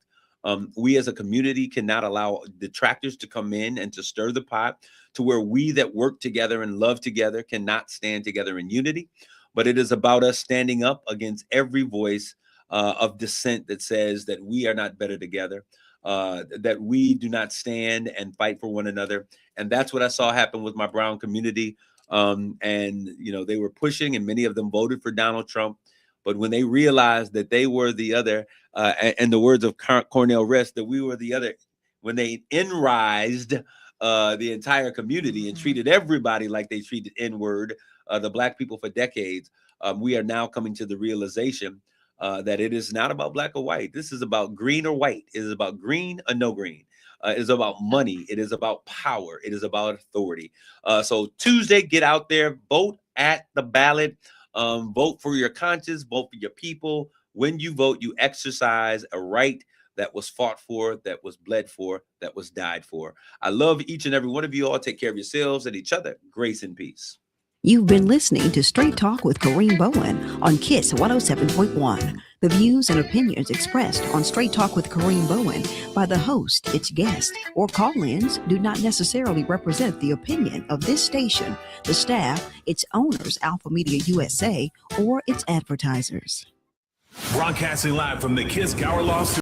We as a community cannot allow detractors to come in and to stir the pot to where we that work together and love together cannot stand together in unity. But it is about us standing up against every voice of dissent that says that we are not better together, that we do not stand and fight for one another. And that's what I saw happen with my brown community. And, you know, they were pushing and many of them voted for Donald Trump. But when they realized that they were the other, and the words of Cornell West, that we were the other, when they N-rised the entire community and treated everybody like they treated N-word, the Black people for decades, we are now coming to the realization that it is not about black or white. This is about green or white. It is about green or no green. It is about money. It is about power. It is about authority. So Tuesday, get out there, vote at the ballot, vote for your conscience, vote for your people. When you vote, you exercise a right that was fought for, that was bled for, that was died for. I love each and every one of you all. Take care of yourselves and each other. Grace and peace. You've been listening to Straight Talk with Kareem Bowen on KISS 107.1. The views and opinions expressed on Straight Talk with Kareem Bowen by the host, its guest, or call-ins do not necessarily represent the opinion of this station, the staff, its owners, Alpha Media USA, or its advertisers. Broadcasting live from the KISS Gower Law Studio.